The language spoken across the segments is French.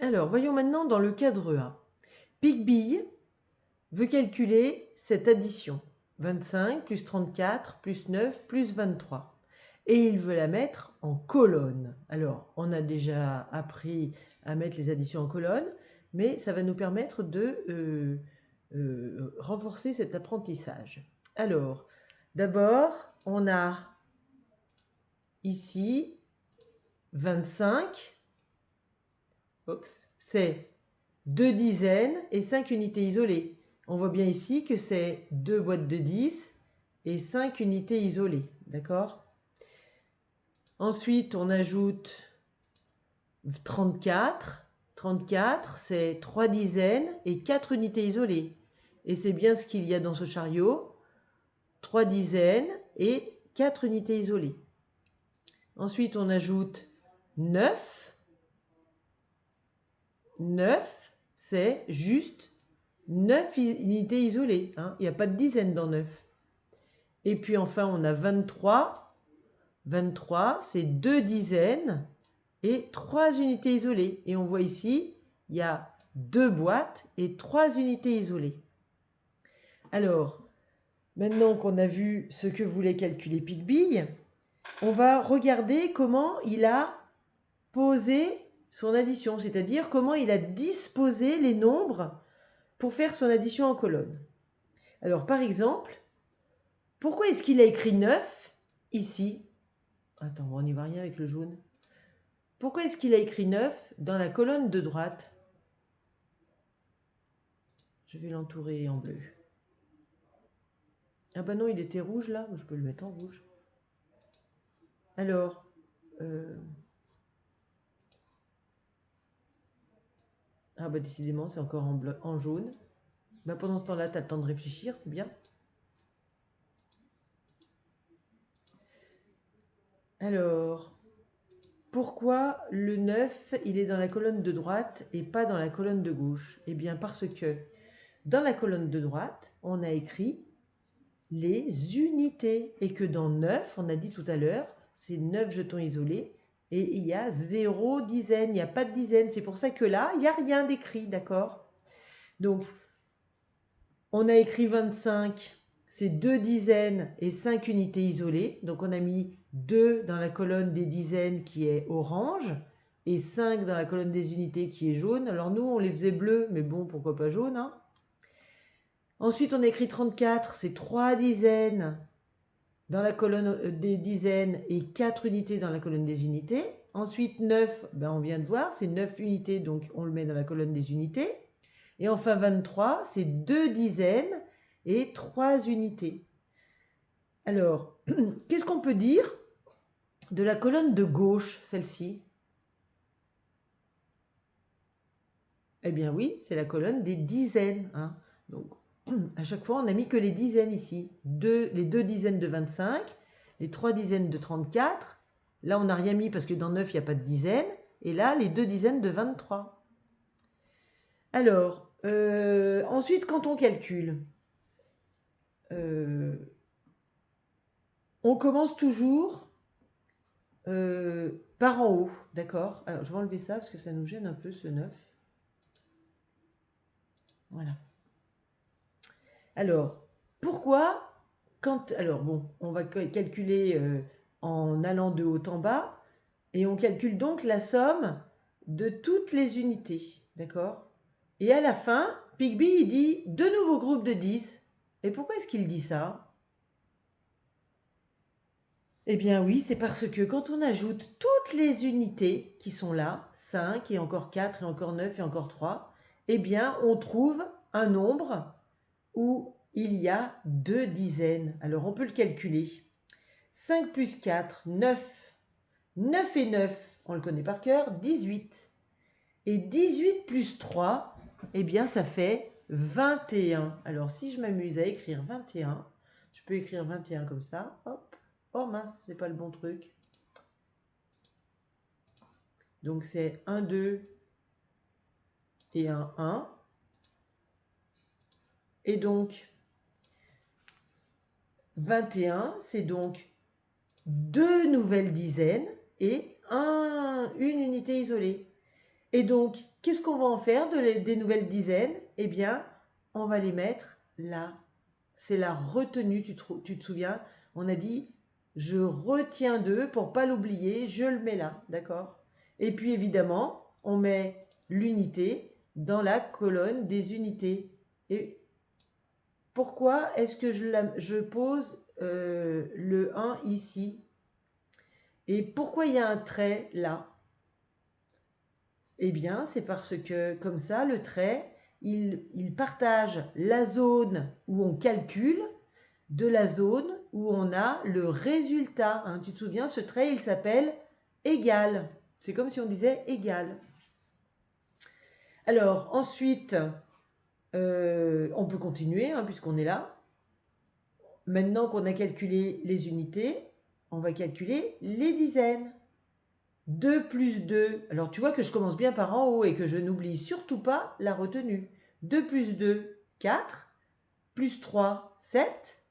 Alors, voyons maintenant dans le cadre A. Pigbille veut calculer cette addition. 25 plus 34 plus 9 plus 23. Et il veut la mettre en colonne. Alors, on a déjà appris à mettre les additions en colonne, mais ça va nous permettre de renforcer cet apprentissage. Alors, d'abord, on a ici 25. C'est 2 dizaines et 5 unités isolées. On voit bien ici que c'est 2 boîtes de 10 et 5 unités isolées. D'accord? Ensuite, on ajoute 34. 34, c'est 3 dizaines et 4 unités isolées. Et c'est bien ce qu'il y a dans ce chariot. 3 dizaines et 4 unités isolées. Ensuite, on ajoute 9. 9, c'est juste 9 unités isolées. Hein. Il n'y a pas de dizaines dans 9. Et puis enfin, on a 23. 23, c'est 2 dizaines et 3 unités isolées. Et on voit ici, il y a 2 boîtes et 3 unités isolées. Alors, maintenant qu'on a vu ce que voulait calculer Pigbille, on va regarder comment il a posé son addition, c'est-à-dire comment il a disposé les nombres pour faire son addition en colonne. Alors, par exemple, pourquoi est-ce qu'il a écrit 9 ici? Attends, on n'y va rien avec le jaune. Pourquoi est-ce qu'il a écrit 9 dans la colonne de droite? Je vais l'entourer en bleu. Ah bah non, il était rouge là, je peux le mettre en rouge. Alors, ah bah décidément, c'est encore en jaune. Bah pendant ce temps-là, tu as le temps de réfléchir, c'est bien. Alors, pourquoi le 9, il est dans la colonne de droite et pas dans la colonne de gauche? Eh bien parce que dans la colonne de droite, on a écrit les unités et que dans 9, on a dit tout à l'heure, c'est 9 jetons isolés et il y a 0 dizaine, il n'y a pas de dizaine. C'est pour ça que là, il n'y a rien d'écrit, d'accord? Donc, on a écrit 25, c'est 2 dizaines et 5 unités isolées. Donc, on a mis 2 dans la colonne des dizaines qui est orange et 5 dans la colonne des unités qui est jaune. Alors, nous, on les faisait bleus, mais bon, pourquoi pas jaune, hein? Ensuite, on a écrit 34, c'est 3 dizaines dans la colonne des dizaines et 4 unités dans la colonne des unités. Ensuite, 9, ben on vient de voir, c'est 9 unités, donc on le met dans la colonne des unités. Et enfin, 23, c'est 2 dizaines et 3 unités. Alors, qu'est-ce qu'on peut dire de la colonne de gauche, celle-ci? Eh bien oui, c'est la colonne des dizaines. Hein. Donc, à chaque fois, on n'a mis que les dizaines ici. Les 2 dizaines de 25, les 3 dizaines de 34. Là, on n'a rien mis parce que dans 9, il n'y a pas de dizaines. Et là, les 2 dizaines de 23. Alors, ensuite, quand on calcule, on commence toujours par en haut. D'accord? Alors, je vais enlever ça parce que ça nous gêne un peu, ce 9. Voilà. Alors, pourquoi alors bon, on va calculer en allant de haut en bas, et on calcule donc la somme de toutes les unités, d'accord? Et à la fin, Pigbille, il dit 2 nouveaux groupes de 10. Et pourquoi est-ce qu'il dit ça? Eh bien oui, c'est parce que quand on ajoute toutes les unités qui sont là, 5 et encore 4 et encore 9 et encore 3, eh bien on trouve un nombre où il y a 2 dizaines. Alors on peut le calculer. 5 plus 4, 9. 9 et 9, on le connaît par cœur, 18. Et 18 plus 3, eh bien ça fait 21. Alors si je m'amuse à écrire 21, je peux écrire 21 comme ça. Hop. Oh mince, c'est pas le bon truc. Donc c'est 1, 2 et un 1. Et donc 21, c'est donc 2 nouvelles dizaines et une unité isolée. Et donc, qu'est-ce qu'on va en faire des nouvelles dizaines? Eh bien, on va les mettre là. C'est la retenue, tu te souviens? On a dit, je retiens 2 pour pas l'oublier, je le mets là, d'accord? Et puis évidemment, on met l'unité dans la colonne des unités. Et pourquoi est-ce que je pose le 1 ici? Et pourquoi il y a un trait là? Eh bien, c'est parce que comme ça, le trait, il partage la zone où on calcule de la zone où on a le résultat. Hein. Tu te souviens, ce trait, il s'appelle égal. C'est comme si on disait égal. Alors, ensuite, on peut continuer, hein, puisqu'on est là. Maintenant qu'on a calculé les unités, on va calculer les dizaines. 2 plus 2, alors tu vois que je commence bien par en haut et que je n'oublie surtout pas la retenue. 2 plus 2, 4, plus 3, 7,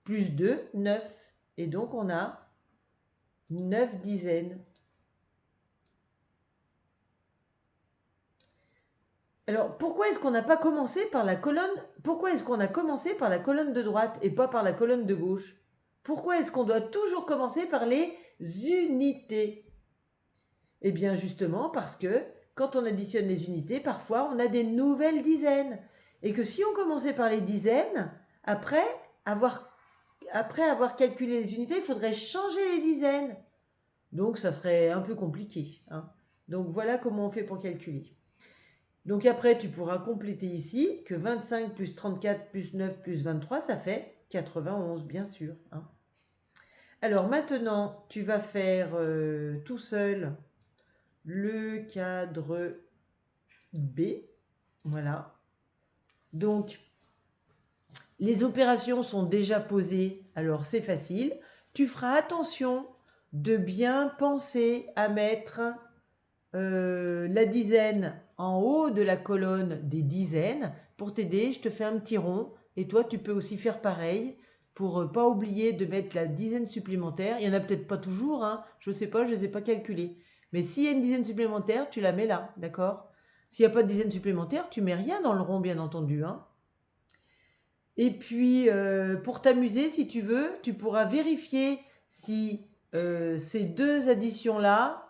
plus 2, 9. Et donc on a 9 dizaines. Alors pourquoi est-ce qu'on n'a pas commencé par la colonne? Pourquoi est-ce qu'on a commencé par la colonne de droite et pas par la colonne de gauche? Pourquoi est-ce qu'on doit toujours commencer par les unités? Eh bien justement parce que quand on additionne les unités, parfois on a des nouvelles dizaines. Et que si on commençait par les dizaines, après avoir calculé les unités, il faudrait changer les dizaines. Donc ça serait un peu compliqué. Hein. Donc voilà comment on fait pour calculer. Donc après tu pourras compléter ici que 25 plus 34 plus 9 plus 23, ça fait 91 bien sûr. Hein. Alors maintenant tu vas faire tout seul le cadre B. Voilà. Donc, les opérations sont déjà posées, alors c'est facile. Tu feras attention de bien penser à mettre la dizaine en haut de la colonne des dizaines. Pour t'aider, je te fais un petit rond et toi tu peux aussi faire pareil pour ne pas oublier de mettre la dizaine supplémentaire. Il n'y en a peut-être pas toujours, hein. Je ne sais pas, je ne les ai pas calculés. Mais s'il y a une dizaine supplémentaire, tu la mets là, d'accord? S'il n'y a pas de dizaine supplémentaire, tu mets rien dans le rond, bien entendu. Hein. Et puis, pour t'amuser, si tu veux, tu pourras vérifier si ces deux additions-là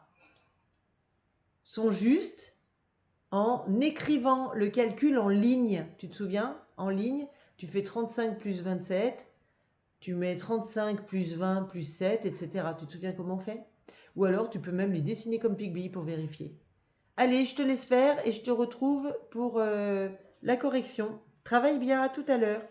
sont justes en écrivant le calcul en ligne. Tu te souviens? En ligne, tu fais 35 plus 27, tu mets 35 plus 20 plus 7, etc. Tu te souviens comment on fait? Ou alors, tu peux même les dessiner comme Pigby pour vérifier. Allez, je te laisse faire et je te retrouve pour la correction. Travaille bien, à tout à l'heure.